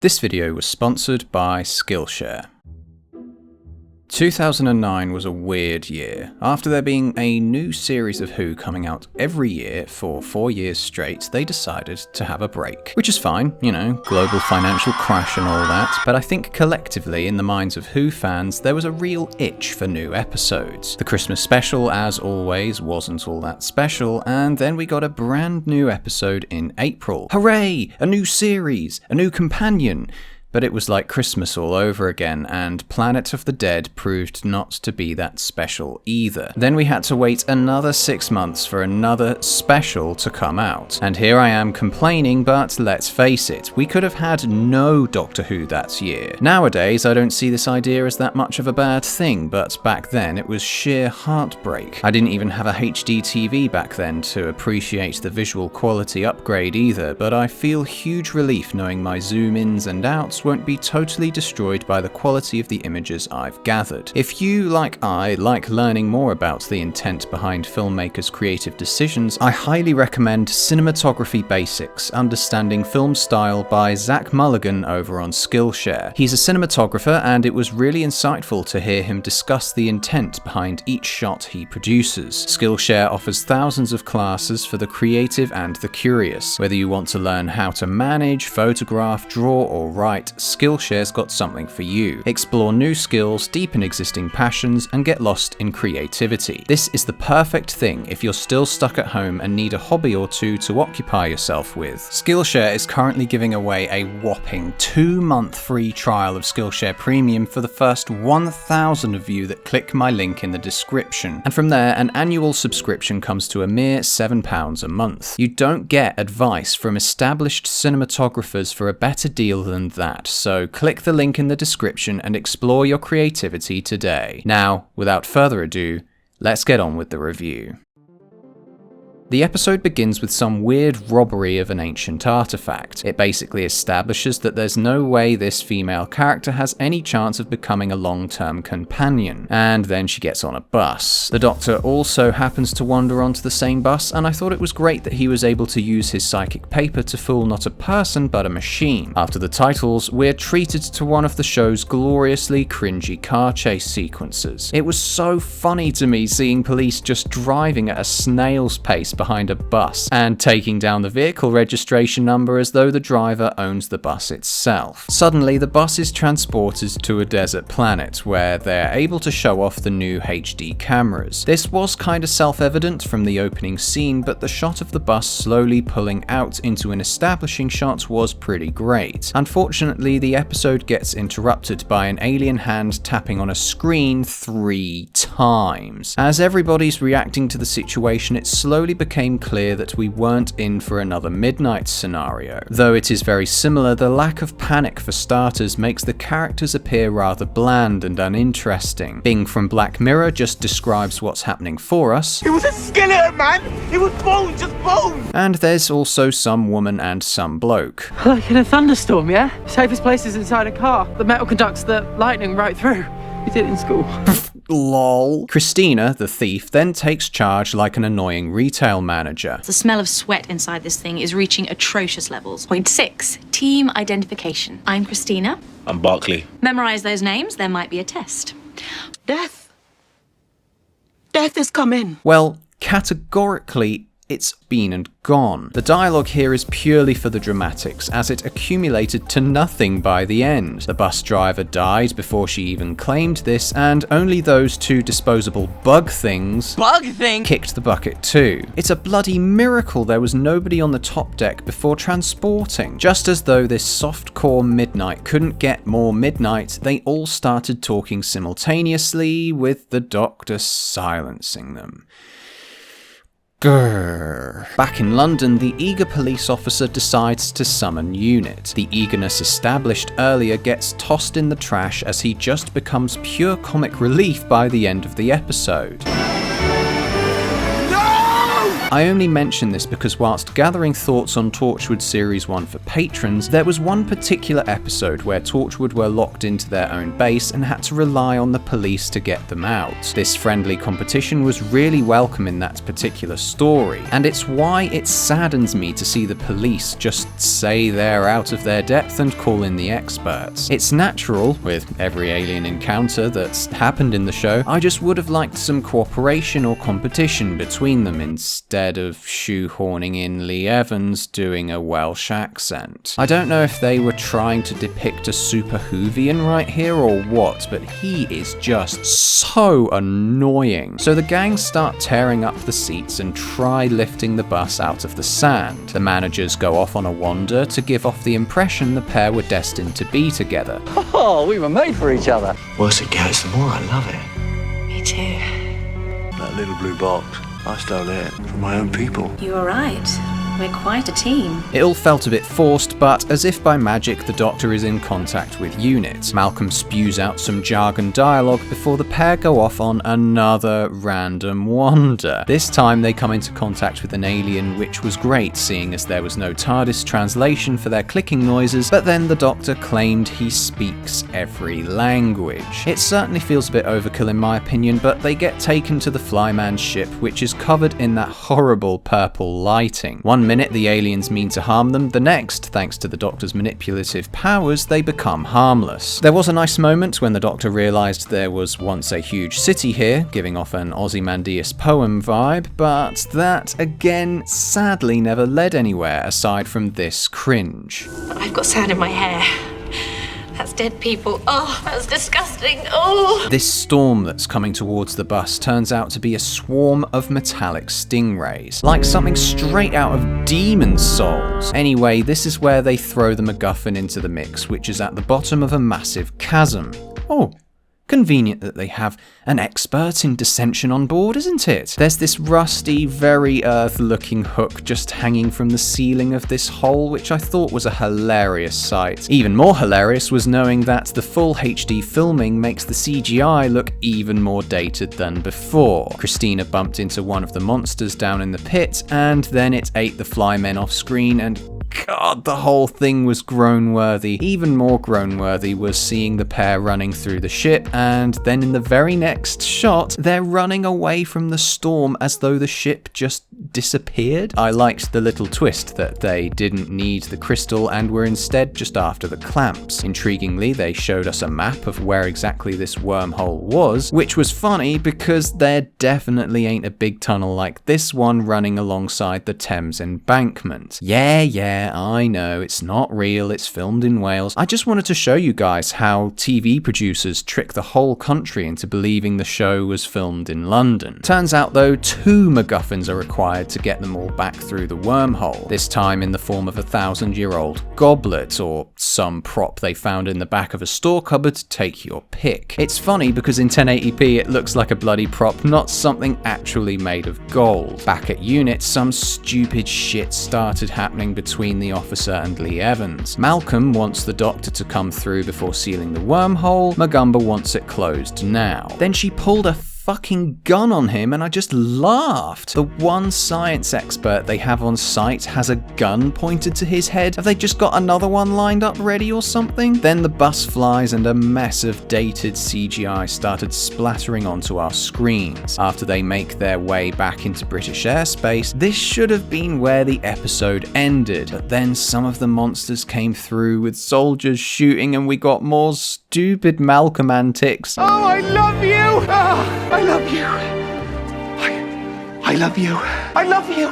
This video was sponsored by Skillshare. 2009 was a weird year. After there being a new series of Who coming out every year for 4 years straight, they decided to have a break. Which is fine, you know, global financial crash and all that, but I think collectively in the minds of Who fans there was a real itch for new episodes. The Christmas special, as always, wasn't all that special, and then we got a brand new episode in April. Hooray! A new series! A new companion! But it was like Christmas all over again, and Planet of the Dead proved not to be that special either. Then we had to wait another 6 months for another special to come out. And here I am complaining, but let's face it, we could have had no Doctor Who that year. Nowadays, I don't see this idea as that much of a bad thing, but back then it was sheer heartbreak. I didn't even have a HD TV back then to appreciate the visual quality upgrade either, but I feel huge relief knowing my zoom-ins and outs won't be totally destroyed by the quality of the images I've gathered. If you, like I, like learning more about the intent behind filmmakers' creative decisions, I highly recommend Cinematography Basics, Understanding Film Style by Zach Mulligan over on Skillshare. He's a cinematographer, and it was really insightful to hear him discuss the intent behind each shot he produces. Skillshare offers thousands of classes for the creative and the curious. Whether you want to learn how to manage, photograph, draw, or write, Skillshare's got something for you. Explore new skills, deepen existing passions, and get lost in creativity. This is the perfect thing if you're still stuck at home and need a hobby or two to occupy yourself with. Skillshare is currently giving away a whopping 2-month free trial of Skillshare Premium for the first 1,000 of you that click my link in the description. And from there, an annual subscription comes to a mere £7 a month. You don't get advice from established cinematographers for a better deal than that. So click the link in the description and explore your creativity today. Now, without further ado, let's get on with the review. The episode begins with some weird robbery of an ancient artifact. It basically establishes that there's no way this female character has any chance of becoming a long-term companion, and then she gets on a bus. The Doctor also happens to wander onto the same bus, and I thought it was great that he was able to use his psychic paper to fool not a person but a machine. After the titles, we're treated to one of the show's gloriously cringy car chase sequences. It was so funny to me seeing police just driving at a snail's pace behind a bus and taking down the vehicle registration number as though the driver owns the bus itself. Suddenly, the bus is transported to a desert planet where they're able to show off the new HD cameras. This was kinda self-evident from the opening scene, but the shot of the bus slowly pulling out into an establishing shot was pretty great. Unfortunately, the episode gets interrupted by an alien hand tapping on a screen 3 times. As everybody's reacting to the situation, it slowly became clear that we weren't in for another Midnight scenario. Though it is very similar, the lack of panic for starters makes the characters appear rather bland and uninteresting. Bing from Black Mirror just describes what's happening for us. It was a skeleton, man! It was bone, just bone! And there's also some woman and some bloke. Like in a thunderstorm, yeah? Safest place is inside a car. The metal conducts the lightning right through. We did it in school. Lol. Christina, the thief, then takes charge like an annoying retail manager. The smell of sweat inside this thing is reaching atrocious levels. Point 6, team identification. I'm Christina. I'm Barkley. Memorize those names, there might be a test. Death. Death has come in. Well, categorically, it's been and gone. The dialogue here is purely for the dramatics, as it accumulated to nothing by the end. The bus driver died before she even claimed this, and only those 2 disposable bug things kicked the bucket too. It's a bloody miracle there was nobody on the top deck before transporting. Just as though this soft-core Midnight couldn't get more Midnight, they all started talking simultaneously, with the Doctor silencing them. Grrr. Back in London, the eager police officer decides to summon Unit. The eagerness established earlier gets tossed in the trash as he just becomes pure comic relief by the end of the episode. No! I only mention this because whilst gathering thoughts on Torchwood Series 1 for patrons, there was one particular episode where Torchwood were locked into their own base and had to rely on the police to get them out. This friendly competition was really welcome in that particular story, and it's why it saddens me to see the police just say they're out of their depth and call in the experts. It's natural, with every alien encounter that's happened in the show. I just would have liked some cooperation or competition between them instead of shoehorning in Lee Evans doing a Welsh accent. I don't know if they were trying to depict a super Whovian right here or what, but he is just so annoying. So the gang start tearing up the seats and try lifting the bus out of the sand. The managers go off on a wander to give off the impression the pair were destined to be together. Oh, we were made for each other. Worse it gets, the more I love it. Me too. That little blue box, I stole it from my own people. You were right. We're quite a team. It all felt a bit forced, but as if by magic, the Doctor is in contact with Unit. Malcolm spews out some jargon dialogue before the pair go off on another random wander. This time they come into contact with an alien, which was great, seeing as there was no TARDIS translation for their clicking noises, but then the Doctor claimed he speaks every language. It certainly feels a bit overkill in my opinion, but they get taken to the Flyman's ship, which is covered in that horrible purple lighting. One minute the aliens mean to harm them, the next, thanks to the Doctor's manipulative powers, they become harmless. There was a nice moment when the Doctor realised there was once a huge city here, giving off an Ozymandias poem vibe, but that, again, sadly never led anywhere aside from this cringe. I've got sand in my hair. That's dead people. Oh, that's disgusting. Oh! This storm that's coming towards the bus turns out to be a swarm of metallic stingrays, like something straight out of Demon Souls. Anyway, this is where they throw the MacGuffin into the mix, which is at the bottom of a massive chasm. Oh, convenient that they have an expert in dissension on board, isn't it? There's this rusty, very Earth-looking hook just hanging from the ceiling of this hole, which I thought was a hilarious sight. Even more hilarious was knowing that the full HD filming makes the CGI look even more dated than before. Christina bumped into one of the monsters down in the pit, and then it ate the flymen off screen, and God, the whole thing was groan-worthy. Even more groan-worthy was seeing the pair running through the ship, and then in the very next shot, they're running away from the storm as though the ship just disappeared. I liked the little twist that they didn't need the crystal and were instead just after the clamps. Intriguingly, they showed us a map of where exactly this wormhole was, which was funny because there definitely ain't a big tunnel like this one running alongside the Thames embankment. Yeah, I know, it's not real, it's filmed in Wales. I just wanted to show you guys how TV producers trick the whole country into believing the show was filmed in London. Turns out though, 2 MacGuffins are required to get them all back through the wormhole, this time in the form of a 1,000-year-old goblet, or some prop they found in the back of a store cupboard, take your pick. It's funny because in 1080p it looks like a bloody prop, not something actually made of gold. Back at Unit, some stupid shit started happening between the officer and Lee Evans. Malcolm wants the Doctor to come through before sealing the wormhole, Magumba wants it closed now. Then she pulled a fucking gun on him and I just laughed. The one science expert they have on site has a gun pointed to his head. Have they just got another one lined up ready or something? Then the bus flies and a mess of dated CGI started splattering onto our screens. After they make their way back into British airspace, this should have been where the episode ended, but then some of the monsters came through with soldiers shooting and we got more stupid Malcolm antics. Oh, I love you! I love you. I love you. I love you.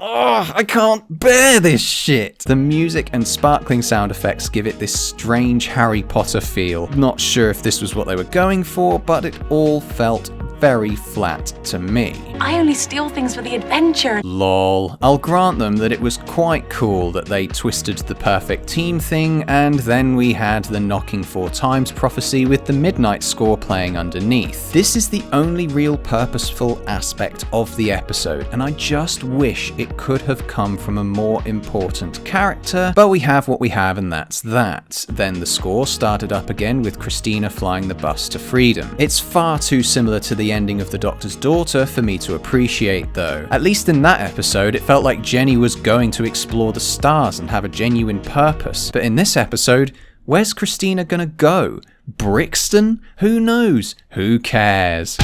Oh, I can't bear this shit. The music and sparkling sound effects give it this strange Harry Potter feel. Not sure if this was what they were going for, but it all felt very flat to me. I only steal things for the adventure. Lol. I'll grant them that it was quite cool that they twisted the perfect team thing, and then we had the knocking 4 times prophecy with the midnight score playing underneath. This is the only real purposeful aspect of the episode, and I just wish it could have come from a more important character, but we have what we have and that's that. Then the score started up again with Christina flying the bus to freedom. It's far too similar to the the ending of The Doctor's Daughter for me to appreciate though. At least in that episode, it felt like Jenny was going to explore the stars and have a genuine purpose. But in this episode, where's Christina gonna go? Brixton? Who knows? Who cares?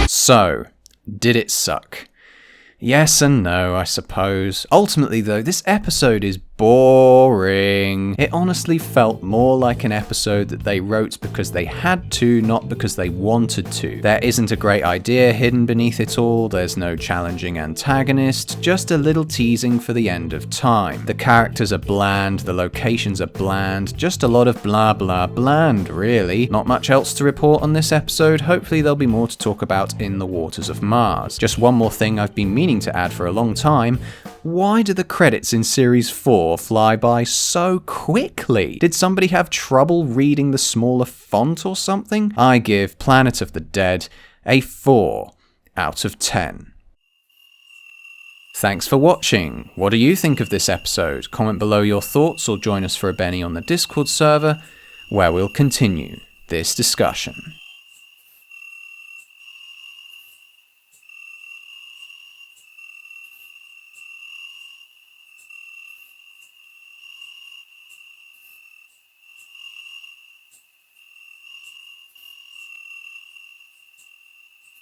So, did it suck? Yes and no, I suppose. Ultimately though, this episode is boring. It honestly felt more like an episode that they wrote because they had to, not because they wanted to. There isn't a great idea hidden beneath it all, there's no challenging antagonist, just a little teasing for the end of time. The characters are bland, the locations are bland, just a lot of blah blah bland, really. Not much else to report on this episode, hopefully there'll be more to talk about in the Waters of Mars. Just one more thing I've been meaning to add for a long time. Why do the credits in Series 4 fly by so quickly? Did somebody have trouble reading the smaller font or something? I give Planet of the Dead a 4 out of 10. Thanks for watching. What do you think of this episode? Comment below your thoughts or join us for a Benny on the Discord server, where we'll continue this discussion.